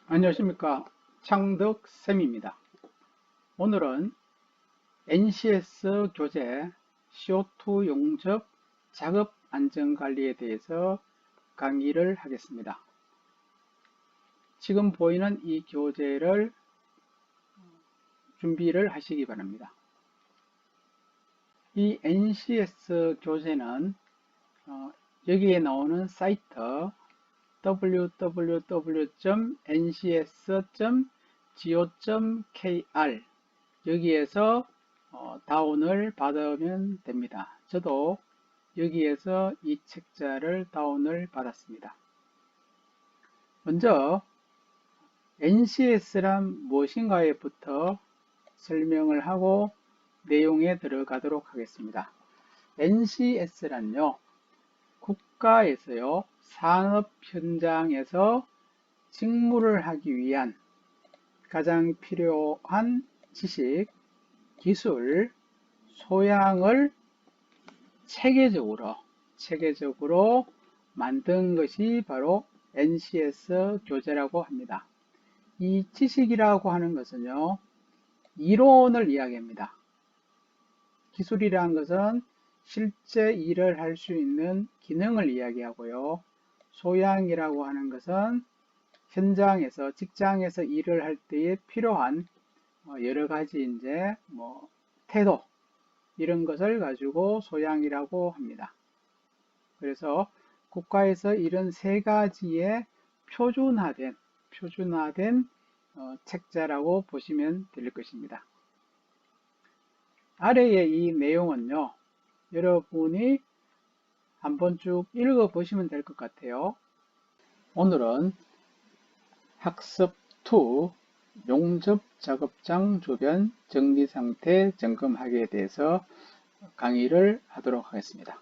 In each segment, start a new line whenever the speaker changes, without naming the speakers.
안녕하십니까. 창덕쌤입니다. 오늘은 NCS 교재 CO2 용접 작업 안전관리에 대해서 강의를 하겠습니다. 지금 보이는 이 교재를 준비를 하시기 바랍니다. 이 NCS 교재는 여기에 나오는 사이트 www.ncs.go.kr 여기에서 다운을 받으면 됩니다. 저도 여기에서 이 책자를 다운을 받았습니다. 먼저 NCS란 무엇인가에부터 설명을 하고 내용에 들어가도록 하겠습니다. NCS란요, 국가에서요, 산업 현장에서 직무를 하기 위한 가장 필요한 지식, 기술, 소양을 체계적으로 만든 것이 바로 NCS 교재라고 합니다. 이 지식이라고 하는 것은요, 이론을 이야기합니다. 기술이라는 것은 실제 일을 할 수 있는 기능을 이야기하고요. 소양이라고 하는 것은 현장에서, 직장에서 일을 할 때에 필요한 여러 가지 태도, 이런 것을 가지고 소양이라고 합니다. 그래서 국가에서 이런 세 가지의 표준화된 책자라고 보시면 될 것입니다. 아래의 이 내용은요, 여러분이 한번 쭉 읽어 보시면 될 것 같아요. 오늘은 학습 2 용접 작업장 주변 정비 상태 점검하기에 대해서 강의를 하도록 하겠습니다.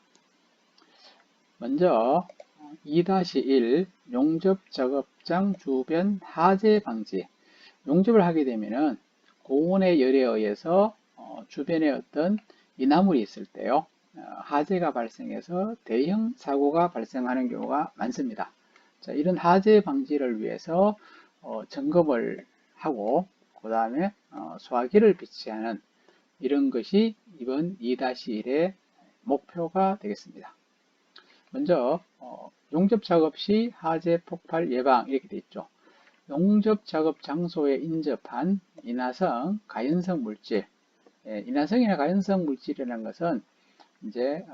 먼저 2-1 용접 작업장 주변 하재 방지. 용접을 하게 되면은 고온의 열에 의해서 주변에 어떤 이나물이 있을 때요, 하재가 발생해서 대형 사고가 발생하는 경우가 많습니다. 자, 이런 하재 방지를 위해서 점검을 하고 그 다음에 소화기를 비치하는 이런 것이 이번 2-1의 목표가 되겠습니다. 먼저 용접 작업 시 하재 폭발 예방 이렇게 되어 있죠. 용접 작업 장소에 인접한 인화성, 가연성 물질. 인화성이나 가연성 물질이라는 것은 이제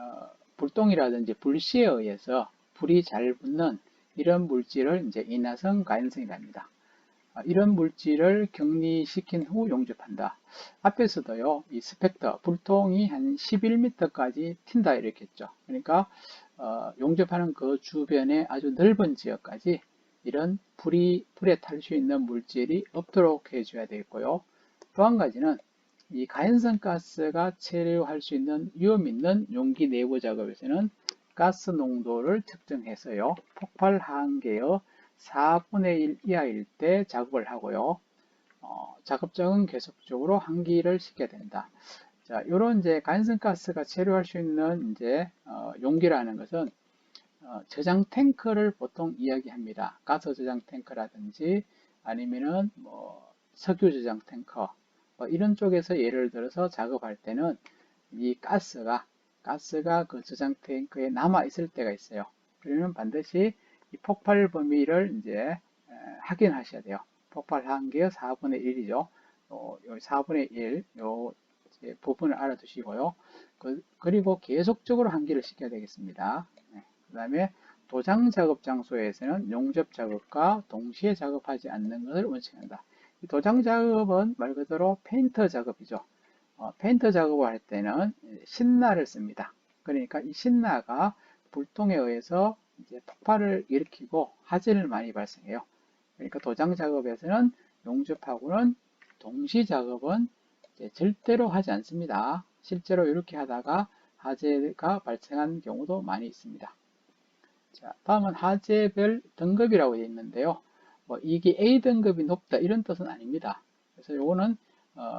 불똥이라든지 불씨에 의해서 불이 잘 붙는 이런 물질을 이제 인화성, 가연성이랍니다. 이런 물질을 격리시킨 후 용접한다. 앞에서도요, 이 스펙터, 불통이 한 11m까지 튄다 이렇게 했죠. 그러니까 용접하는 그 주변에 아주 넓은 지역까지 이런 불에 탈 수 있는 물질이 없도록 해줘야 되겠고요. 또 한 가지는 이 가연성 가스가 체류할 수 있는 위험 있는 용기 내부 작업에서는 가스 농도를 측정해서요, 폭발 한계의 4분의 1 이하일 때 작업을 하고요. 작업장은 계속적으로 환기를 시켜야 된다. 자, 요런 이제 가연성 가스가 체류할 수 있는 용기라는 것은 저장 탱크를 보통 이야기합니다. 가스 저장 탱크라든지 아니면은 석유 저장 탱크 이런 쪽에서 예를 들어서 작업할 때는 이 가스가 그 저장 탱크에 남아 있을 때가 있어요. 그러면 반드시 이 폭발 범위를 이제 확인하셔야 돼요. 폭발 한계의 4분의 1이죠. 요 4분의 1 부분을 알아두시고요. 그리고 계속적으로 환기를 시켜야 되겠습니다. 그 다음에 도장 작업 장소에서는 용접 작업과 동시에 작업하지 않는 것을 원칙한다. 도장 작업은 말 그대로 페인터 작업이죠. 페인터 작업을 할 때는 신나를 씁니다. 그러니까 이 신나가 불통에 의해서 이제 폭발을 일으키고 화재를 많이 발생해요. 그러니까 도장 작업에서는 용접하고는 동시 작업은 절대로 하지 않습니다. 실제로 이렇게 하다가 화재가 발생한 경우도 많이 있습니다. 자, 다음은 화재별 등급이라고 되어 있는데요. 이게 A 등급이 높다 이런 뜻은 아닙니다. 그래서 요거는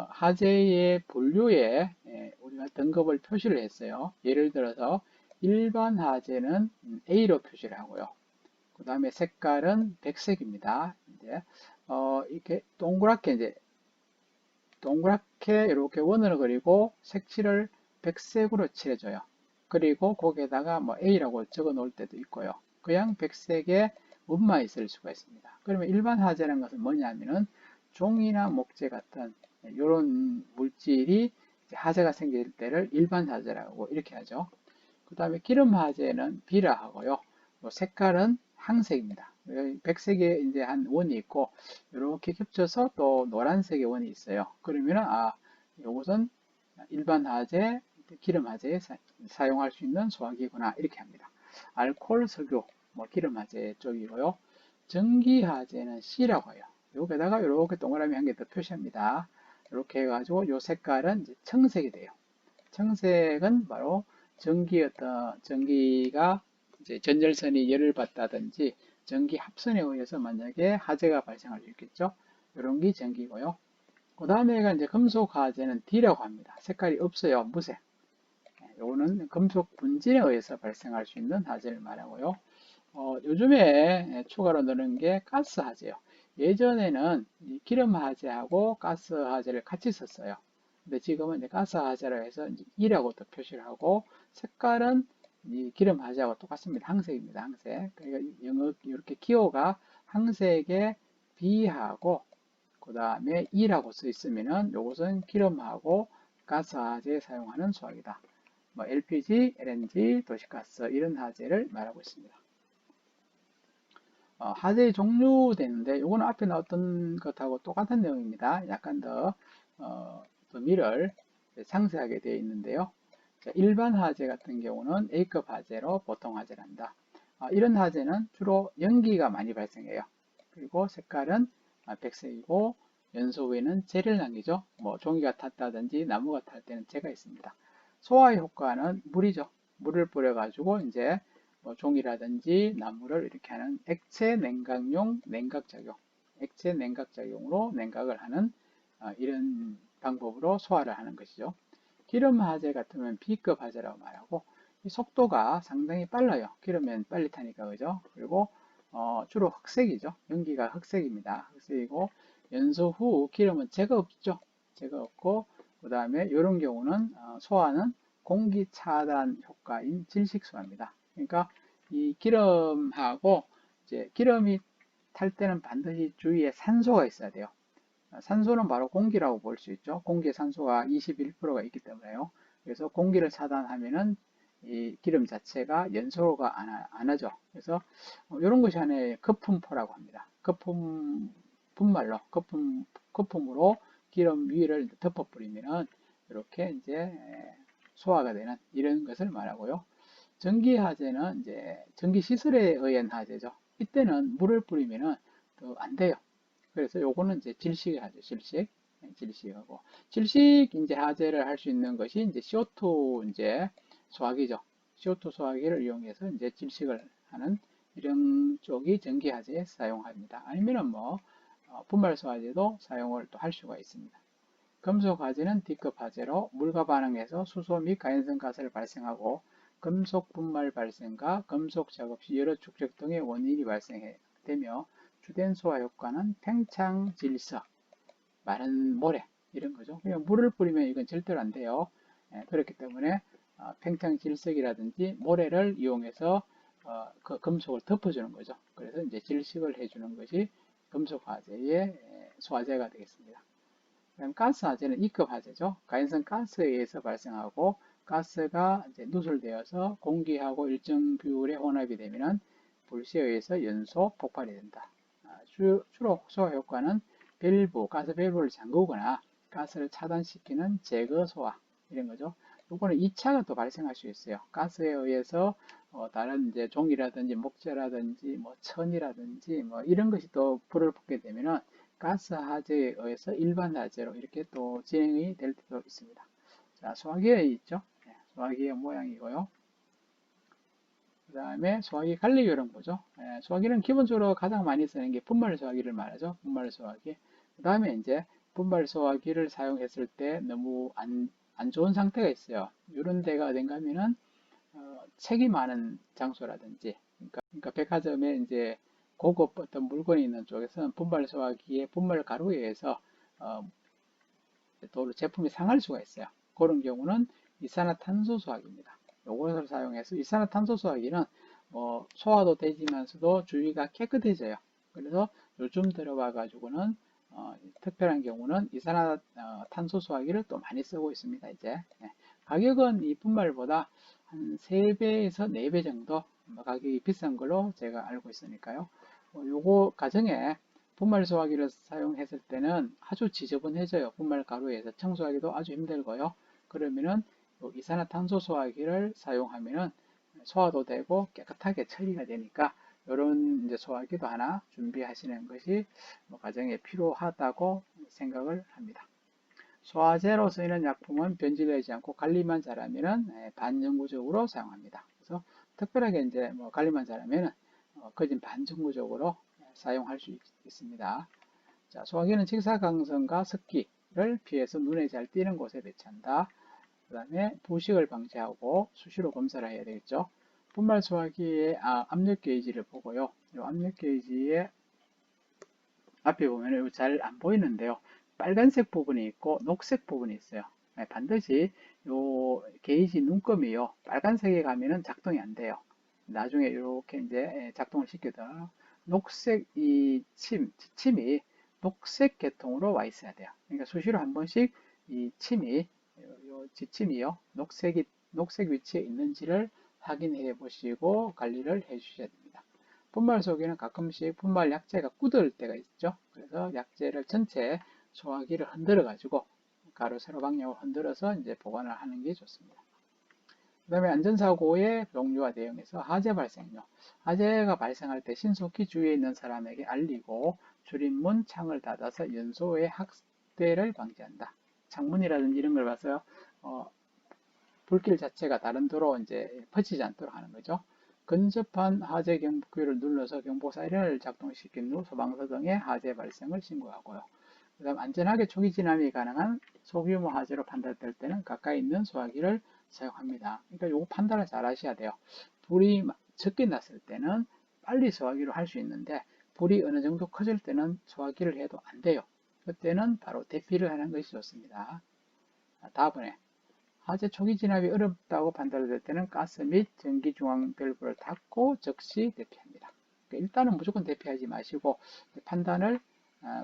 화재의 분류에 우리가 등급을 표시를 했어요. 예를 들어서 일반 화재는 A로 표시를 하고요. 그 다음에 색깔은 백색입니다. 이제 이렇게 동그랗게 이렇게 원을 그리고 색칠을 백색으로 칠해줘요. 그리고 거기에다가 뭐 A라고 적어 놓을 때도 있고요. 그냥 백색에 원만 있을 수가 있습니다. 그러면 일반 화재라는 것은 뭐냐면은 종이나 목재 같은 이런 물질이 화재가 생길 때를 일반 화재라고 이렇게 하죠. 그 다음에 기름 화재는 B라 하고요. 색깔은 항색입니다. 백색에 이제 한 원이 있고 이렇게 겹쳐서 또 노란색의 원이 있어요. 그러면은 이것은 일반 화재, 기름 화재에 사용할 수 있는 소화기구나 이렇게 합니다. 알코올, 석유, 기름 화재 쪽이고요. 전기 화재는 C라고 해요. 여기다가 이렇게 동그라미 한 개 더 표시합니다. 이렇게 해가지고 이 색깔은 이제 청색이 돼요. 청색은 바로 전기가 이제 전열선이 열을 받다든지 전기 합선에 의해서 만약에 화재가 발생할 수 있겠죠. 이런 게 전기고요. 그 다음에가 이제 금속 화재는 D라고 합니다. 색깔이 없어요. 무색. 요거는 금속 분진에 의해서 발생할 수 있는 화재를 말하고요. 요즘에 추가로 넣는 게 가스 화재요. 예전에는 기름 화재하고 가스 화재를 같이 썼어요. 근데 지금은 이제 가스 화재로 해서 이제 E라고 또 표시를 하고 색깔은 이 기름 화재하고 똑같습니다. 항색입니다. 항색. 그러니까 영어 이렇게 기호가 항색에 B하고 그 다음에 E라고 써 있으면은 이것은 기름하고 가스 화재에 사용하는 소화기다. LPG, LNG, 도시가스 이런 화재를 말하고 있습니다. 화재의 종류 되는데 이거는 앞에 나왔던 것하고 똑같은 내용입니다. 약간 더 미를 상세하게 되어 있는데요. 자, 일반 화재 같은 경우는 A급 화재로 보통 화재를 한다. 이런 화재는 주로 연기가 많이 발생해요. 그리고 색깔은 백색이고 연소 후에는 재를 남기죠. 종이가 탔다든지 나무가 탈 때는 재가 있습니다. 소화 효과는 물이죠. 물을 뿌려가지고 이제 종이라든지 나무를 이렇게 하는 액체 냉각용 냉각작용, 액체 냉각작용으로 냉각을 하는 이런 방법으로 소화를 하는 것이죠. 기름 화재 같으면 B급 화재라고 말하고 이 속도가 상당히 빨라요. 기름은 빨리 타니까 그죠? 그리고 주로 흑색이죠. 연기가 흑색입니다. 흑색이고 연소 후 기름은 재가 없죠. 재가 없고 그 다음에 이런 경우는 소화는 공기 차단 효과인 질식소화입니다. 그러니까 이 기름하고 이제 기름이 탈 때는 반드시 주위에 산소가 있어야 돼요. 산소는 바로 공기라고 볼 수 있죠. 공기에 산소가 21%가 있기 때문에요. 그래서 공기를 차단하면은 이 기름 자체가 연소가 안 하죠. 그래서 이런 것이 하나의 거품포라고 합니다. 분말로 거품으로 기름 위를 덮어버리면은 이렇게 이제 소화가 되는 이런 것을 말하고요. 전기 화재는 이제 전기 시설에 의한 화재죠. 이때는 물을 뿌리면은 더 안 돼요. 그래서 요거는 이제 질식을 하죠. 질식하고 질식 이제 화재를 할 수 있는 것이 이제 CO2 이제 소화기죠. CO2 소화기를 이용해서 이제 질식을 하는 이런 쪽이 전기 화재에 사용합니다. 아니면은 분말 소화제도 사용을 또 할 수가 있습니다. 금속 화재는 D급 화재로 물과 반응해서 수소 및 가연성 가스를 발생하고 금속 분말 발생과 금속 작업 시 여러 축적 등의 원인이 발생되며 주된 소화 효과는 팽창, 질석, 마른 모래 이런 거죠. 그냥 물을 뿌리면 이건 절대로 안 돼요. 그렇기 때문에 팽창, 질석이라든지 모래를 이용해서 그 금속을 덮어주는 거죠. 그래서 이제 질식을 해주는 것이 금속 화재의 소화제가 되겠습니다. 그다음 가스 화재는 2급 화재죠. 가연성 가스에 의해서 발생하고 가스가 이제 누설되어서 공기하고 일정 비율의 혼합이 되면은 불씨에 의해서 연소 폭발이 된다. 주로 소화 효과는 가스 밸브를 잠그거나 가스를 차단시키는 제거 소화 이런 거죠. 요거는 2차가 또 발생할 수 있어요. 가스에 의해서 다른 이제 종이라든지 목재라든지 천이라든지 이런 것이 또 불을 붙게 되면은 가스 화재에 의해서 일반 화재로 이렇게 또 진행이 될 때도 있습니다. 자, 소화기에 있죠. 소화기의 모양이고요. 그 다음에 소화기 관리 요령 보죠. 소화기는 기본적으로 가장 많이 쓰는 게 분말 소화기를 말하죠. 분말 소화기. 그 다음에 이제 분말 소화기를 사용했을 때 너무 안 좋은 상태가 있어요. 이런 데가 어딘가 하면은 책이 많은 장소라든지, 그러니까 백화점에 이제 고급 어떤 물건이 있는 쪽에서는 분말 소화기의 분말 가루에 의해서 또 제품이 상할 수가 있어요. 그런 경우는 이산화탄소 소화기입니다. 요것을 사용해서 이산화탄소 소화기는 소화도 되지만서도 주위가 깨끗해져요. 그래서 요즘 들어와 가지고는 특별한 경우는 이산화탄소 소화기를 또 많이 쓰고 있습니다. 이제 가격은 이 분말보다 한 3배에서 4배 정도 가격이 비싼 걸로 제가 알고 있으니까요. 요거 가정에 분말 소화기를 사용했을 때는 아주 지저분해져요. 분말 가루에서 청소하기도 아주 힘들고요. 그러면은 이산화탄소 소화기를 사용하면은 소화도 되고 깨끗하게 처리가 되니까 이런 이제 소화기도 하나 준비하시는 것이 가정에 필요하다고 생각을 합니다. 소화제로 쓰이는 약품은 변질되지 않고 관리만 잘하면은 반영구적으로 사용합니다. 그래서 특별하게 이제 관리만 잘하면은 거진 반정구적으로 사용할 수 있습니다. 자, 소화기는 직사광선과 습기를 피해서 눈에 잘 띄는 곳에 배치한다. 그 다음에 부식을 방지하고 수시로 검사를 해야 되겠죠. 분말 소화기의 압력 게이지를 보고요. 이 압력 게이지의 앞에 보면 잘 안 보이는데요. 빨간색 부분이 있고 녹색 부분이 있어요. 반드시 요 게이지 눈금이요. 빨간색에 가면은 작동이 안 돼요. 나중에 이렇게 이제 작동을 시키더라도 녹색 이 지침이 녹색 계통으로 와 있어야 돼요. 그러니까 수시로 한 번씩 이 침이 요 지침이요. 녹색 위치에 있는지를 확인해 보시고 관리를 해 주셔야 됩니다. 분말 속에는 가끔씩 분말 약재가 굳을 때가 있죠. 그래서 약재를 전체 소화기를 흔들어 가지고 가로 세로 방향으로 흔들어서 이제 보관을 하는 게 좋습니다. 그 다음에 안전사고의 종류와 대응에서 화재 발생요. 화재가 발생할 때 신속히 주위에 있는 사람에게 알리고 출입문 창을 닫아서 연소의 확대를 방지한다. 창문이라든지 이런 걸 봐서요. 불길 자체가 다른 도로 이제 퍼지지 않도록 하는 거죠. 근접한 화재 경보기를 눌러서 경보 사이렌을 작동시킨 후 소방서 등의 화재 발생을 신고하고요. 그 다음 안전하게 초기 진압이 가능한 소규모 화재로 판단될 때는 가까이 있는 소화기를 사용합니다. 그러니까 요거 판단을 잘 하셔야 돼요. 불이 적게 났을 때는 빨리 소화기로 할 수 있는데 불이 어느 정도 커질 때는 소화기를 해도 안 돼요. 그때는 바로 대피를 하는 것이 좋습니다. 다음번에 화재 초기 진압이 어렵다고 판단될 때는 가스 및 전기 중앙 밸브를 닫고 즉시 대피합니다. 그러니까 일단은 무조건 대피하지 마시고 판단을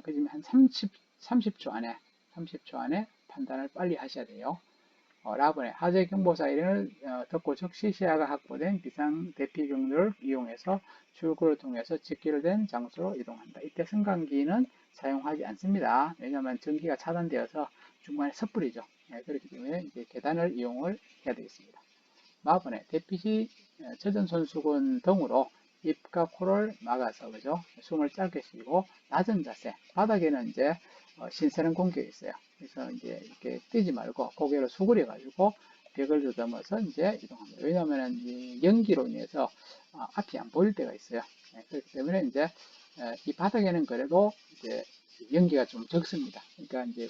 그지만 한 30초 안에 판단을 빨리 하셔야 돼요. 라번에 화재 경보 사이렌을 듣고 즉시 시야가 확보된 비상 대피 경로를 이용해서 출구를 통해서 직결된 장소로 이동한다. 이때 승강기는 사용하지 않습니다. 왜냐하면 전기가 차단되어서 중간에 섣불이죠. 그렇기 때문에 이제 계단을 이용을 해야 되겠습니다. 마번에 대피 시 젖은 손수건 등으로 입과 코를 막아서 그죠? 숨을 짧게 쉬고 낮은 자세. 바닥에는 이제 신선한 공기가 있어요. 그래서 이제 이렇게 뛰지 말고 고개를 수그려 가지고 벽을 더듬어서 이제 이동합니다. 왜냐하면 이 연기로 인해서 앞이 안 보일 때가 있어요. 그렇기 때문에 이제 이 바닥에는 그래도 이제 연기가 좀 적습니다. 그러니까 이제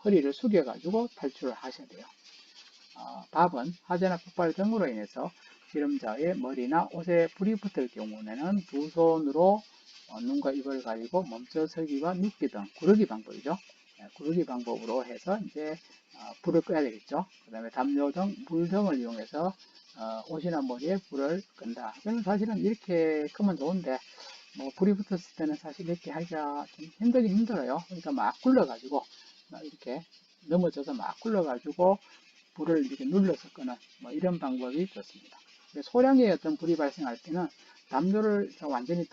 허리를 숙여 가지고 탈출을 하셔야 돼요. 밥은 화재나 폭발 등으로 인해서 실험자의 머리나 옷에 불이 붙을 경우에는 두 손으로 눈과 입을 가리고 멈춰서기와 눕기 등 구르기 방법이죠. 구르기 방법으로 해서 이제 불을 꺼야 되겠죠. 그 다음에 담요 등 물 등을 이용해서 옷이나 머리에 불을 끈다. 저는 사실은 이렇게 끄면 좋은데 불이 붙었을 때는 사실 이렇게 하기가 좀 힘들긴 힘들어요. 그러니까 막 굴러가지고 이렇게 넘어져서 막 굴러가지고 불을 이렇게 눌러서 끄는 이런 방법이 좋습니다. 소량의 어떤 불이 발생할 때는 담요를 완전히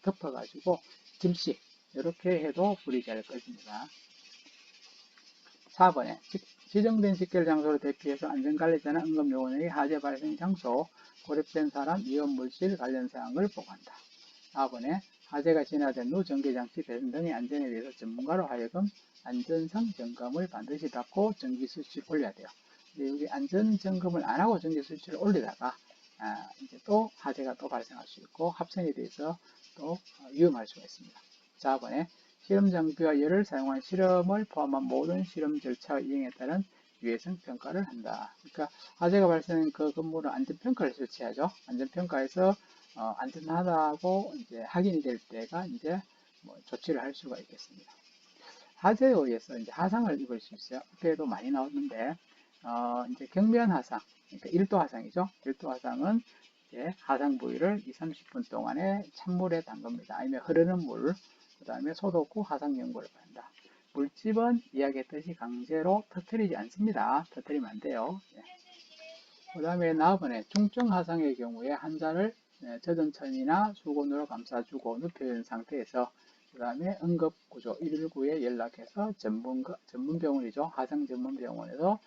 덮어가지고 짐씩 이렇게 해도 불이 잘 꺼집니다. 4번에 지정된 직결 장소를 대피해서 안전관리자나 응급요원에게 화재 발생 장소, 고립된 사람, 위험물질 관련 사항을 보고한다. 4번에 화재가 진화된 후 전기장치 배선 등의 안전에 대해서 전문가로 하여금 안전성 점검을 반드시 받고 전기 수치를 올려야 돼요. 여기 안전 점검을 안 하고 전기 수치를 올리다가 이제 또 화재가 또 발생할 수 있고 합선에 대해서 또 위험할 수가 있습니다. 4번에 실험 장비와 열을 사용한 실험을 포함한 모든 실험 절차 이행에 따른 유해성 평가를 한다. 그러니까 화재가 발생한 그 건물은 안전평가를 설치하죠. 안전평가에서 안전하다고 이제 확인이 될 때가 이제 뭐 조치를 할 수가 있겠습니다. 하재에 의해서 이제 하상을 입을 수 있어요. 앞에도 많이 나왔는데, 이제 경미한 하상, 그러니까 1도 하상이죠. 1도 하상은 이제 하상 부위를 2, 30분 동안에 찬물에 담급니다. 아니면 흐르는 물, 그 다음에 소독 후 하상 연고를 바른다. 물집은 이야기했듯이 강제로 터뜨리지 않습니다. 터뜨리면 안 돼요. 예. 그 다음에 나번에 중증 하상의 경우에 환자를 젖은 천이나 수건으로 감싸주고 눕혀진 상태에서 그 다음에 응급구조 119에 연락해서 전문 병원이죠. 하상 전문 병원에서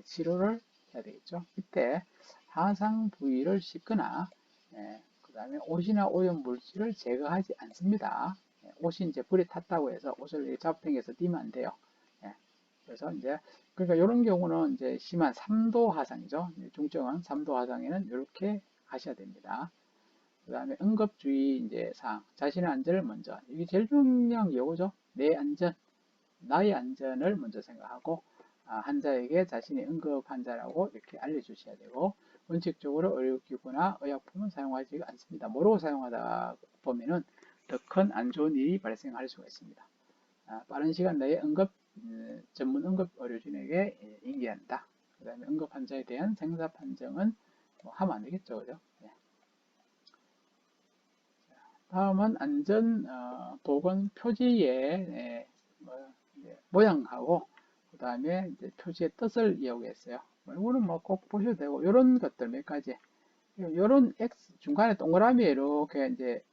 치료를 해야 되겠죠. 이때 하상 부위를 씻거나 그 다음에 옷이나 오염 물질을 제거하지 않습니다. 옷이 이제 불이 탔다고 해서 옷을 잡아당겨서 띄면 안 돼요. 그래서 이제 그러니까 이런 경우는 이제 심한 3도 하상이죠. 중증은 3도 하상에는 이렇게 하셔야 됩니다. 그 다음에 응급주의 이제 사항, 자신의 안전을 먼저, 이게 제일 중요한 게 이거죠. 내 안전, 나의 안전을 먼저 생각하고 환자에게 자신이 응급 환자라고 이렇게 알려주셔야 되고, 원칙적으로 의료기구나 의약품은 사용하지 않습니다. 모르고 사용하다 보면은 더 큰 안 좋은 일이 발생할 수가 있습니다. 빠른 시간 내에 전문 응급 의료진에게 인계한다. 그 다음에 응급 환자에 대한 생사 판정은 뭐 하면 안 되겠죠, 그죠? 네. 다음은 안전 보건 표지의 모양하고 그 다음에 표지의 뜻을 이야기했어요. 이거는 뭐 꼭 보셔도 되고 이런 것들 몇 가지. 이런 X 중간에 동그라미에 이렇게 이제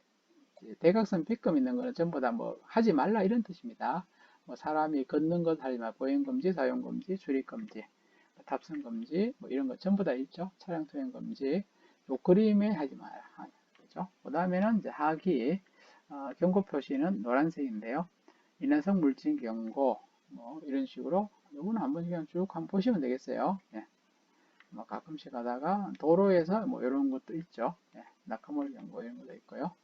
대각선 B금 있는 거는 전부 다 뭐 하지 말라 이런 뜻입니다. 뭐 사람이 걷는 것 하지 마, 보행 금지, 사용 금지, 출입 금지, 탑승 금지, 뭐 이런 거 전부 다 있죠. 차량 투행 금지. 요 그림에 하지 마라. 그죠? 그 다음에는 이제 하기 경고 표시는 노란색인데요. 인화성 물질 경고 뭐 이런 식으로 요거는 한번 그냥 쭉 한번 보시면 되겠어요. 예. 뭐 가끔씩 가다가 도로에서 뭐 이런 것도 있죠. 예. 낙하물 경고 이런 것도 있고요.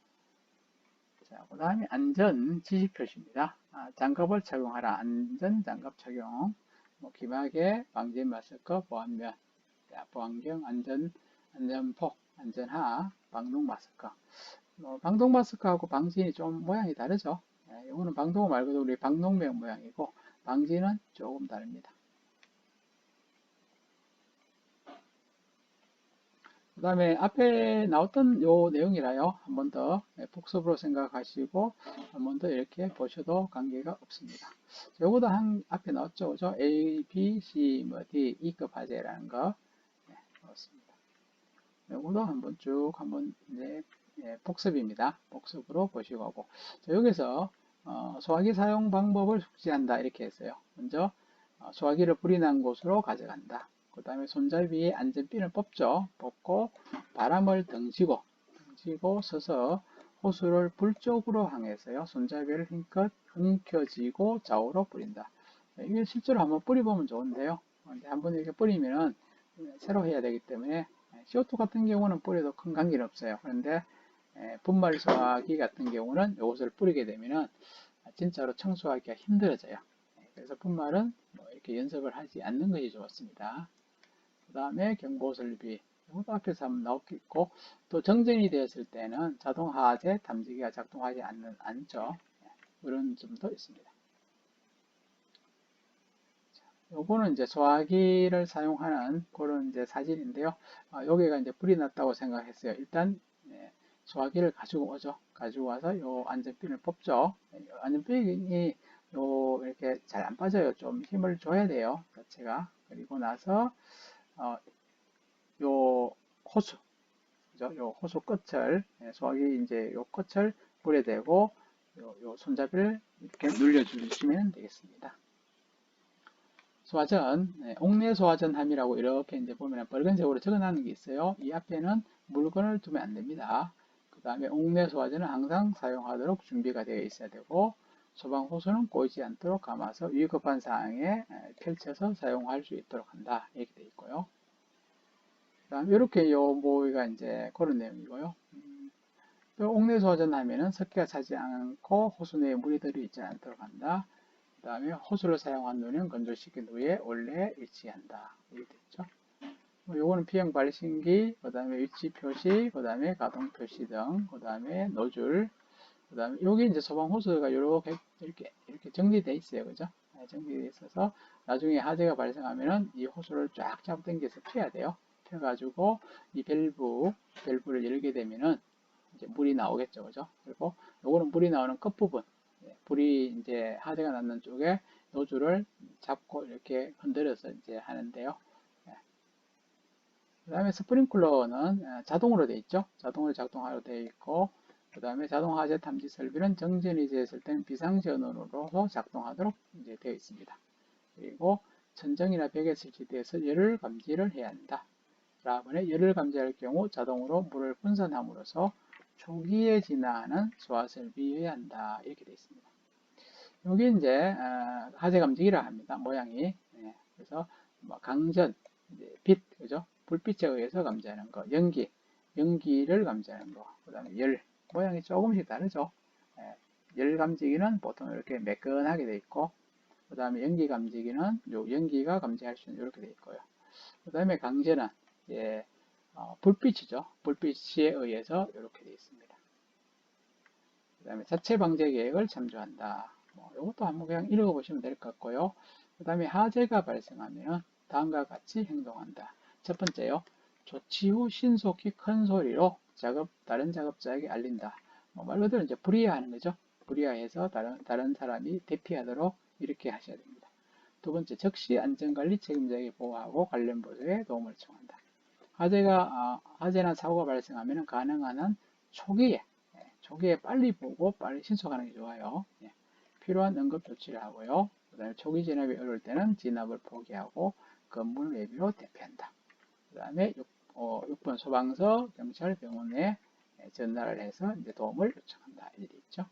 자, 그 다음에 안전 지시 표시입니다. 장갑을 착용하라. 안전 장갑 착용. 뭐 기막에 방진 마스크, 보안면, 보안경, 안전폭, 안전하, 방독 마스크. 뭐 방독 마스크하고 방진이 좀 모양이 다르죠. 이거는 방독 말고도 우리 방독면 모양이고 방진은 조금 다릅니다. 그 다음에 앞에 나왔던 요 내용이라요. 한 번 더 복습으로 생각하시고 한 번 더 이렇게 보셔도 관계가 없습니다. 요거도 앞에 나왔죠. 그죠? A, B, C, 뭐 D, E급 화제라는 거 나왔습니다. 요거도 한번 쭉 한번 이제 복습입니다. 복습으로 보시고 하고 자, 여기서 소화기 사용 방법을 숙지한다 이렇게 했어요. 먼저 소화기를 불이 난 곳으로 가져간다. 그 다음에 손잡이에 안전핀을 뽑죠. 뽑고 바람을 등지고 서서 호수를 불 쪽으로 향해서요. 손잡이를 힘껏 움켜쥐고 좌우로 뿌린다. 이게 실제로 한번 뿌려보면 좋은데요. 근데 한번 이렇게 뿌리면은 새로 해야 되기 때문에 CO2 같은 경우는 뿌려도 큰 관계는 없어요. 그런데 분말 소화기 같은 경우는 이것을 뿌리게 되면은 진짜로 청소하기가 힘들어져요. 그래서 분말은 뭐 이렇게 연습을 하지 않는 것이 좋습니다. 그 다음에 경보 설비 이것도 앞에서 한번 나왔겠고 또 정전이 되었을 때는 자동 하제 탐지기가 작동하지 않죠. 그런 점도 있습니다. 요거는 이제 소화기를 사용하는 그런 이제 사진인데요. 여기가 이제 불이 났다고 생각했어요. 일단 소화기를 가지고 오죠. 가지고 와서 요 안전핀을 뽑죠. 안전핀이 이렇게 잘 안 빠져요. 좀 힘을 줘야 돼요. 자체가. 그리고 나서 요 호수, 그죠? 요 호수 끝을 소화기 이제 요 끝을 불에 대고 요 손잡이를 이렇게 눌려주시면 되겠습니다. 소화전, 옥내 소화전함이라고 이렇게 이제 보면 빨간색으로 적어놓은 게 있어요. 이 앞에는 물건을 두면 안 됩니다. 그 다음에 옥내 소화전은 항상 사용하도록 준비가 되어 있어야 되고 소방 호수는 꼬이지 않도록 감아서 위급한 상황에 펼쳐서 사용할 수 있도록 한다. 이렇게 되어 있고요. 그 다음에 이렇게 요 모의가 이제 그런 내용이고요. 옥내 소화전 하면은 습기가 차지 않고 호수 내에 물이 들어있지 않도록 한다. 그 다음에 호수를 사용한 후는 건조시킨 후에 원래 일치한다. 이렇게 됐죠. 요거는 P형 발신기, 그 다음에 위치 표시, 그 다음에 가동 표시 등, 그 다음에 노즐, 그 다음에 여기 이제 소방 호스가 이렇게 정리되어 있어요. 그죠? 네, 정리되어 있어서 나중에 화재가 발생하면은 이 호스를 쫙 잡아당겨서 펴야 돼요. 펴가지고 이 밸브를 열게 되면은 이제 물이 나오겠죠. 그죠? 그리고 요거는 물이 나오는 끝부분, 불이 이제 화재가 났는 쪽에 노즐을 잡고 이렇게 흔들어서 이제 하는데요. 그 다음에 스프링클러는 자동으로 되어 있죠. 자동으로 작동하도록 되어 있고, 그 다음에 자동 화재 탐지 설비는 정전이 되었을 때는 비상전원으로 작동하도록 이제 되어 있습니다. 그리고 천정이나 벽에 설치되어서 열을 감지를 해야 한다. 다음에 열을 감지할 경우 자동으로 물을 분산함으로써 초기에 진화하는 소화 설비여야 한다. 이렇게 되어 있습니다. 여기 이제 화재 감지기라 합니다. 모양이. 그래서 뭐 강전, 빛, 그죠? 불빛에 의해서 감지하는 거, 연기를 감지하는 거, 그 다음에 열, 모양이 조금씩 다르죠. 열 감지기는 보통 이렇게 매끈하게 돼 있고, 그 다음에 연기 감지기는 요 연기가 감지할 수 있는 이렇게 돼 있고요. 그 다음에 강전은 불빛이죠. 불빛에 의해서 이렇게 되어 있습니다. 그 다음에 자체 방제 계획을 참조한다. 이것도 한번 그냥 읽어보시면 될 것 같고요. 그 다음에 화재가 발생하면 다음과 같이 행동한다. 첫 번째요. 조치 후 신속히 큰 소리로 다른 작업자에게 알린다. 말 그대로 이제 불이야하는 거죠. 불이야해서 다른 사람이 대피하도록 이렇게 하셔야 됩니다. 두 번째, 즉시 안전관리 책임자에게 보고하고 관련 부서에 도움을 청한다. 화재나 사고가 발생하면 가능한 한 초기에 빨리 보고 빨리 신속하는 게 좋아요. 필요한 응급 조치를 하고요. 그 다음에 초기 진압이 어려울 때는 진압을 포기하고 건물 외부로 대피한다. 그 다음에 6번 소방서, 경찰, 병원에 전화를 해서 이제 도움을 요청한다. 이렇게 있죠.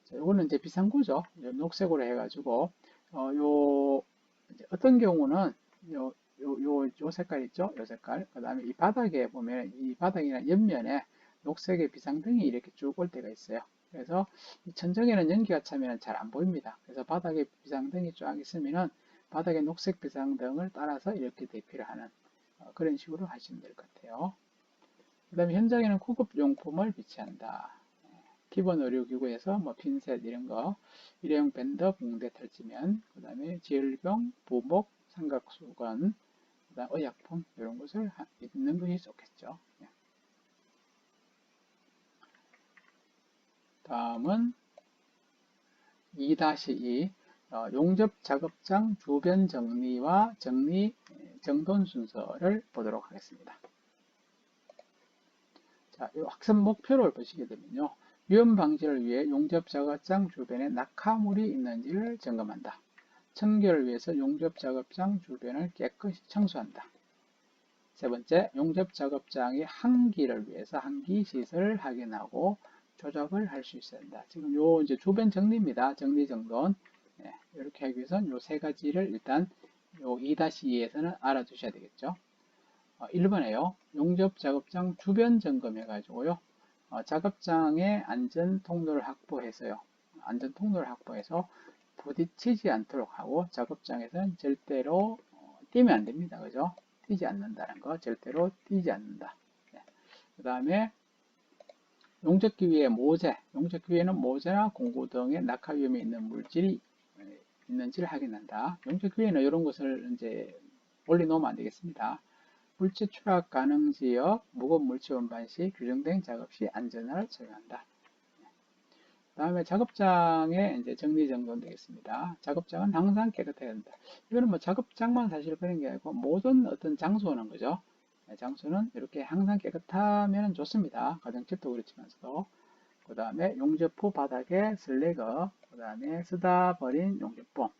자, 요거는 이제 비상구죠. 녹색으로 해가지고 어떤 경우는 요 색깔 있죠? 요 색깔. 그 다음에 이 바닥에 보면 이 바닥이나 옆면에 녹색의 비상등이 이렇게 쭉 올 때가 있어요. 그래서 이 천정에는 연기가 차면 잘 안 보입니다. 그래서 바닥에 비상등이 쫙 있으면은 바닥에 녹색 비상등을 따라서 이렇게 대피를 하는 그런 식으로 하시면 될 것 같아요. 그 다음에 현장에는 구급용품을 비치한다. 기본 의료기구에서 뭐 핀셋 이런 거, 일회용 밴더, 붕대 탈지면, 그 다음에 지혈병, 부목, 삼각수건, 그다음 의약품 이런 것을 있는 것이 좋겠죠. 다음은 2-2 용접 작업장 주변 정리와 정돈 순서를 보도록 하겠습니다. 자, 이 학습 목표를 보시게 되면요. 위험 방지를 위해 용접 작업장 주변에 낙하물이 있는지를 점검한다. 청결을 위해서 용접 작업장 주변을 깨끗이 청소한다. 세 번째, 용접 작업장의 환기를 위해서 환기 시설을 확인하고 조작을 할 수 있어야 한다. 지금 요 이제 주변 정리입니다. 정리정돈. 이렇게 하기 위해서는 요 세 가지를 일단 요 2-2에서는 알아두셔야 되겠죠. 1번에요. 용접 작업장 주변 점검해 가지고요. 작업장의 안전 통로를 확보해서요. 안전 통로를 확보해서 부딪히지 않도록 하고 작업장에서는 절대로 뛰면 안 됩니다. 그죠? 뛰지 않는다는 거. 절대로 뛰지 않는다. 그 다음에 용접기 위에는 모재나 공구 등의 낙하 위험이 있는 물질이 있는지를 확인한다. 용접기 위에는 이런 것을 이제 올려놓으면 안 되겠습니다. 물체 추락 가능 지역, 무거운 물체 운반 시 규정된 작업 시 안전화를 적용한다. 다음에 작업장의 이제 정리정돈 되겠습니다. 작업장은 항상 깨끗해야 한다. 이거는 뭐 작업장만 사실 그런 게 아니고 모든 어떤 장소는 그죠? 장소는 이렇게 항상 깨끗하면 좋습니다. 가정집도 그렇지만서도. 그 다음에 용접 후 바닥에 슬래거, 그 다음에 쓰다 버린 용접봉,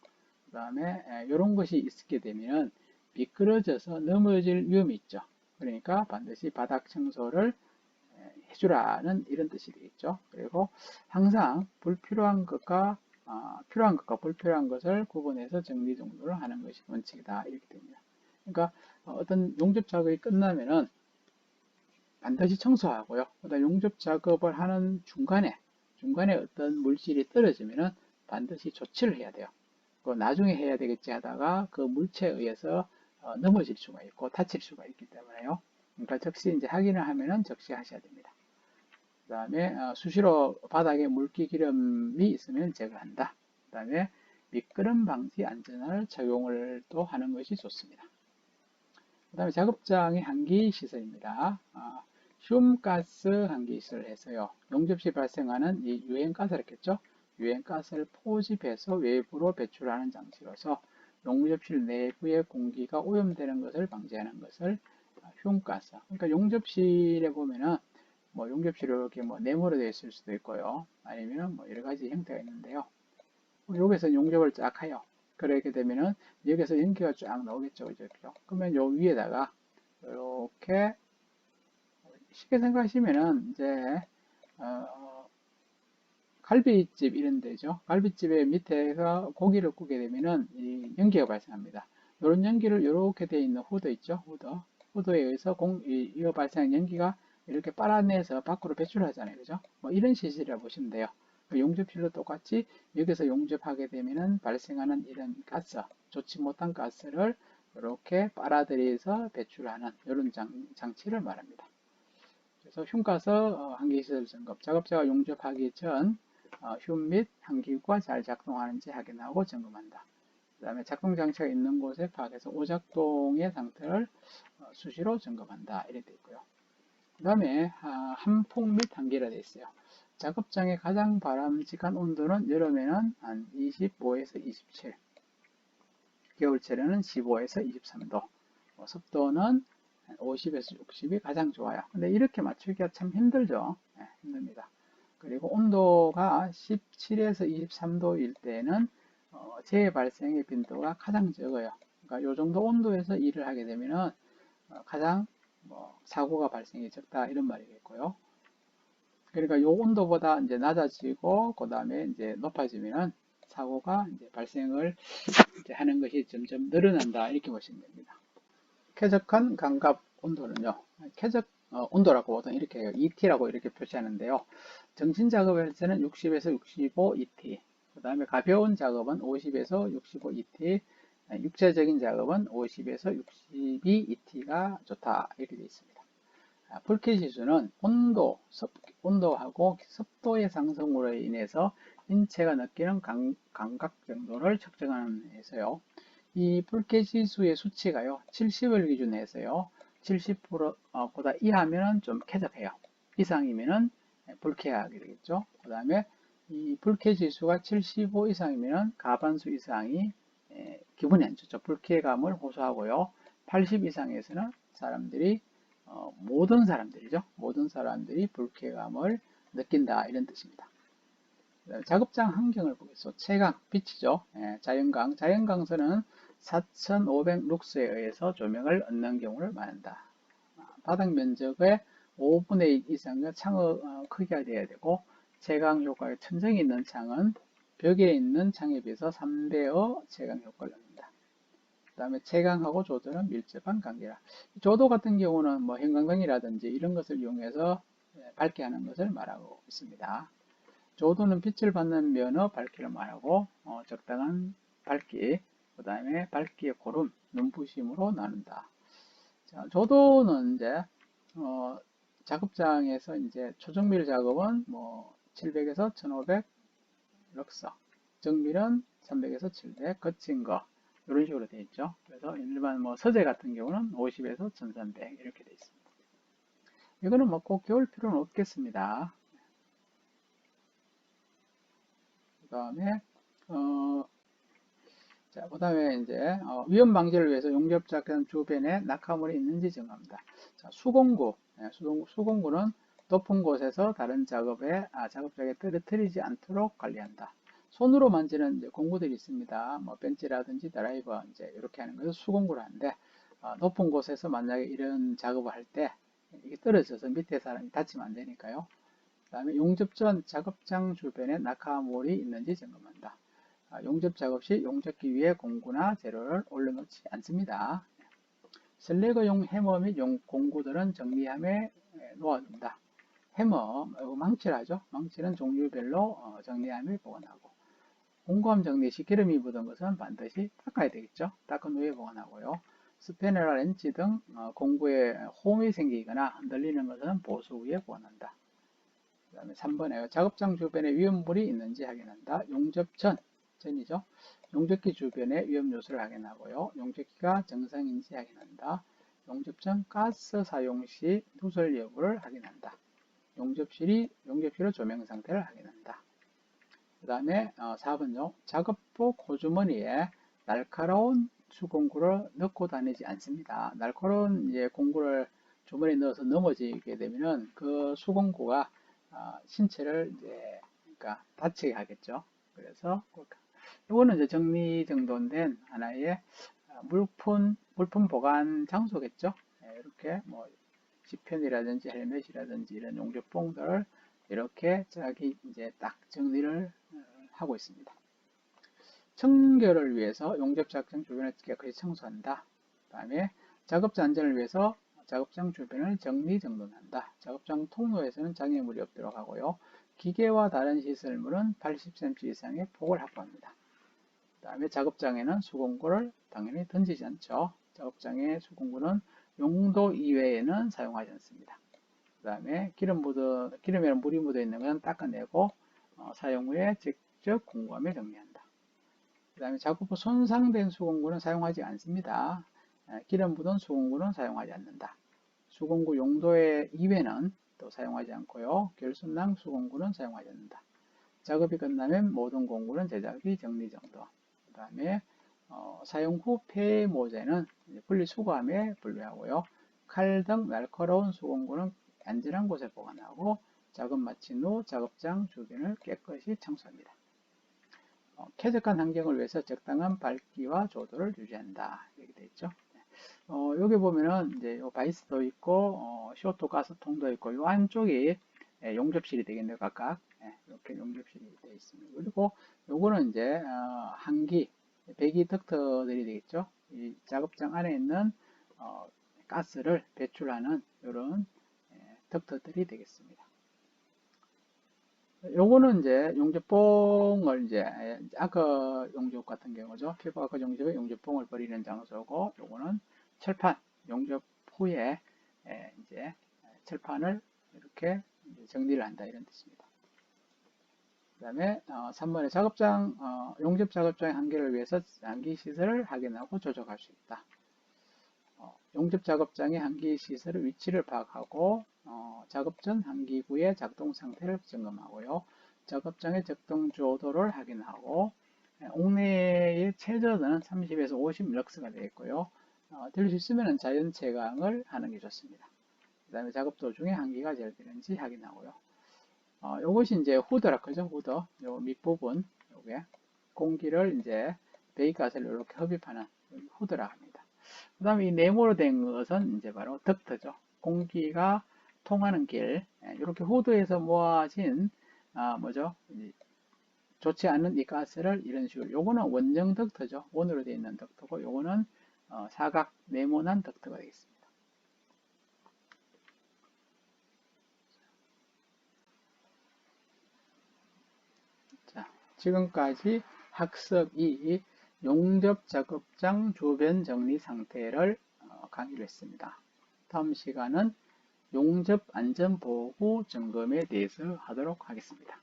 그 다음에 이런 것이 있게 되면 미끄러져서 넘어질 위험이 있죠. 그러니까 반드시 바닥 청소를 해주라는 이런 뜻이 되겠죠. 그리고 항상 필요한 것과 불필요한 것을 구분해서 정리정돈을 하는 것이 원칙이다. 이렇게 됩니다. 그러니까 어떤 용접 작업이 끝나면은 반드시 청소하고요. 그다음 용접 작업을 하는 중간에 어떤 물질이 떨어지면은 반드시 조치를 해야 돼요. 그 나중에 해야 되겠지 하다가 그 물체에 의해서 넘어질 수가 있고 다칠 수가 있기 때문에요. 그러니까 적시 이제 확인을 하면은 적시하셔야 됩니다. 그 다음에 수시로 바닥에 물기 기름이 있으면 제거한다. 그 다음에 미끄럼 방지 안전화를 착용을 또 하는 것이 좋습니다. 그 다음에 작업장의 환기 시설입니다. 흉가스 환기 시설을 해서요. 용접 시 발생하는 이 유해가스였겠죠? 유해가스를 포집해서 외부로 배출하는 장치로서 용접실 내부의 공기가 오염되는 것을 방지하는 것을 흉가스. 그러니까 용접실에 보면은 뭐 용접실이 이렇게 뭐 네모로 되어 있을 수도 있고요. 아니면 뭐 여러 가지 형태가 있는데요. 여기서 용접을 쫙 해요. 그렇게 되면은 여기서 연기가 쫙 나오겠죠. 그죠? 그러면 요 위에다가 이렇게 쉽게 생각하시면은 이제 갈비집 이런 데죠. 갈비집의 밑에가 고기를 구게 되면은 이 연기가 발생합니다. 이런 연기를 이렇게 되어 있는 후드 있죠. 후드에 의해서 이거 발생한 연기가 이렇게 빨아내서 밖으로 배출하잖아요. 그죠? 뭐 이런 시설이라고 보시면 돼요. 용접실도 똑같이 여기서 용접하게 되면은 발생하는 이런 가스, 좋지 못한 가스를 이렇게 빨아들여서 배출하는 이런 장치를 말합니다. 그래서 흉가스 환기시설 점검, 작업자가 용접하기 전 흉 및 환기구가 잘 작동하는지 확인하고 점검한다. 그 다음에 작동 장치가 있는 곳에 파악해서 오작동의 상태를 수시로 점검한다. 이렇게 되어 있고요. 그 다음에 한폭 및 한기라 되어 있어요. 작업장의 가장 바람직한 온도는 여름에는 한 25에서 27, 겨울철에는 15에서 23도, 습도는 50에서 60이 가장 좋아요. 근데 이렇게 맞추기가 참 힘들죠. 네, 힘듭니다. 그리고 온도가 17에서 23도일 때는 재해 발생의 빈도가 가장 적어요. 그러니까 이 정도 온도에서 일을 하게 되면은 가장 사고가 발생이 적다 이런 말이겠고요. 그러니까 이 온도보다 이제 낮아지고 그 다음에 이제 높아지면은 사고가 이제 발생을 이제 하는 것이 점점 늘어난다 이렇게 보시면 됩니다. 쾌적한 감각 온도는요. 쾌적 온도라고 보통 이렇게 해요. ET라고 이렇게 표시하는데요. 정신 작업할 때는 60에서 65 ET. 그 다음에 가벼운 작업은 50에서 65 ET. 육체적인 작업은 50에서 62 ET가 좋다 이렇게 되어 있습니다. 불쾌 지수는 온도하고 습도의 상승으로 인해서 인체가 느끼는 감각 정도를 측정하는 데서요. 이 불쾌 지수의 수치가요. 70을 기준으로 해서요. 70보다 이하면 좀 쾌적해요. 이상이면은 불쾌하게 되겠죠. 그 다음에 이 불쾌 지수가 75 이상이면 가반수 이상이 기분이 안 좋죠. 불쾌감을 호소하고요. 80 이상에서는 사람들이 모든 사람들이죠. 모든 사람들이 불쾌감을 느낀다 이런 뜻입니다. 작업장 환경을 보겠습니다. 채광, 빛이죠. 자연광. 자연광선은 4500 룩스에 의해서 조명을 얻는 경우를 말한다. 바닥 면적의 5분의 1 이상의 창의 크기가 되어야 되고 채광 효과의 천정이 있는 창은 벽에 있는 창에 비해서 3배의 채광 효과를 얻는다. 그 다음에 채광하고 조도는 밀접한 관계라. 조도 같은 경우는 뭐 형광등이라든지 이런 것을 이용해서 밝게 하는 것을 말하고 있습니다. 조도는 빛을 받는 면의 밝기를 말하고 적당한 밝기, 그 다음에 밝기의 고름, 눈부심으로 나눈다. 자, 조도는 이제 작업장에서 이제 초정밀 작업은 뭐 700에서 1500 럭서, 정밀은 300에서 700, 거친 거 이런 식으로 되어 있죠. 그래서 일반 뭐 서재 같은 경우는 50에서 1300 이렇게 되어 있습니다. 이거는 뭐 꼭 배울 필요는 없겠습니다. 그 다음에 그 다음에 이제 위험 방지를 위해서 용접자 주변에 낙하물이 있는지 점검합니다. 자, 수공구, 수공구는 높은 곳에서 다른 작업장에 떨어뜨리지 않도록 관리한다. 손으로 만지는 이제 공구들이 있습니다. 뭐 벤치라든지 드라이버 이제 이렇게 하는 것을 수공구를 하는데 높은 곳에서 만약에 이런 작업을 할 때 이게 떨어져서 밑에 사람이 다치면 안 되니까요. 그 다음에 용접 전 작업장 주변에 낙하물이 있는지 점검한다. 용접 작업 시 용접기 위에 공구나 재료를 올려놓지 않습니다. 슬래그용 해머 및 공구들은 정리함에 놓아둔다. 해머, 망치라죠. 망치는 종류별로 정리함에 보관하고 공구함 정리 시 기름이 묻은 것은 반드시 닦아야 되겠죠. 닦은 후에 보관하고요. 스패너나 렌치 등 공구에 홈이 생기거나 흔들리는 것은 보수 후에 보완한다. 그 다음에 3번에 작업장 주변에 위험물이 있는지 확인한다. 용접 전이죠. 용접기 주변에 위험 요소를 확인하고요. 용접기가 정상인지 확인한다. 용접 전 가스 사용 시 누설 여부를 확인한다. 용접실의 조명 상태를 확인한다. 그 다음에 4번요. 작업복 고주머니에 날카로운 수공구를 넣고 다니지 않습니다. 날카로운 공구를 주머니에 넣어서 넘어지게 되면은 그 수공구가 신체를 그러니까 다치게 하겠죠. 그래서 이거는 이제 정리정돈된 하나의 물품 보관 장소겠죠. 이렇게 뭐 지편이라든지 헬멧이라든지 이런 용접봉들을 이렇게 자기 이제 딱 정리를 하고 있습니다. 청결을 위해서 용접 작장 주변을 깨끗이 청소한다. 그 다음에 작업자 안전을 위해서 작업장 주변을 정리정돈한다. 작업장 통로에서는 장애물이 없도록 하고요. 기계와 다른 시설물은 80cm 이상의 폭을 확보합니다. 그 다음에 작업장에는 수공구를 당연히 던지지 않죠. 작업장의 수공구는 용도 이외에는 사용하지 않습니다. 그 다음에 기름이나 물이 묻어 있는 것은 닦아내고 사용 후에 직접 공구함에 정리한다. 그 다음에 작업 후 손상된 수공구는 사용하지 않습니다. 기름 묻은 수공구는 사용하지 않는다. 수공구 용도의 이외는 또 사용하지 않고요. 결손난 수공구는 사용하지 않는다. 작업이 끝나면 모든 공구는 제작이 정리정돈. 그 다음에 사용 후 폐 모재는 분리수거함에 분리하고요. 칼 등 날카로운 수공구는 안전한 곳에 보관하고 작업 마친 후 작업장 주변을 깨끗이 청소합니다. 쾌적한 환경을 위해서 적당한 밝기와 조도를 유지한다. 이렇게 되어 있죠. 여기 보면은 이제 바이스도 있고 쇼트 가스통도 있고 요 안쪽이 용접실이 되겠네요. 각각 이렇게 용접실이 되어 있습니다. 그리고 요거는 이제 한기 배기 덕트들이 되겠죠. 이 작업장 안에 있는 가스를 배출하는 이런 덕트들이 되겠습니다. 요거는 이제 용접봉을 이제 아크 용접 같은 경우죠. 피부 아크 용접에 용접봉을 버리는 장소고, 요거는 철판 용접 후에 이제 철판을 이렇게 정리를 한다 이런 뜻입니다. 그 다음에 3번에 용접 작업장의 한계를 위해서 한기 시설을 확인하고 조정할 수 있다. 용접 작업장의 한기 시설의 위치를 파악하고 작업 전 한기구의 작동 상태를 점검하고요. 작업장의 적동 조도를 확인하고 옥내의 최저는 30에서 50럭스가 되겠고요. 될 수 있으면 자연 채광을 하는 게 좋습니다. 그 다음에 작업 도중에 한기가 제일 되는지 확인하고요. 요것이 이제 후드라 그죠? 후드. 요 밑부분, 요게 공기를 이제 배기가스를 이렇게 흡입하는 후드라 합니다. 그 다음에 이 네모로 된 것은 이제 바로 덕트죠. 공기가 통하는 길. 이렇게 후드에서 모아진, 뭐죠? 좋지 않은 이 가스를 이런 식으로. 요거는 원정 덕트죠. 원으로 되어 있는 덕트고, 요거는 사각 네모난 덕트가 되겠습니다. 자, 지금까지 학습 2 용접 작업장 주변 정리 상태를 강의를 했습니다. 다음 시간은 용접 안전보호 점검에 대해서 하도록 하겠습니다.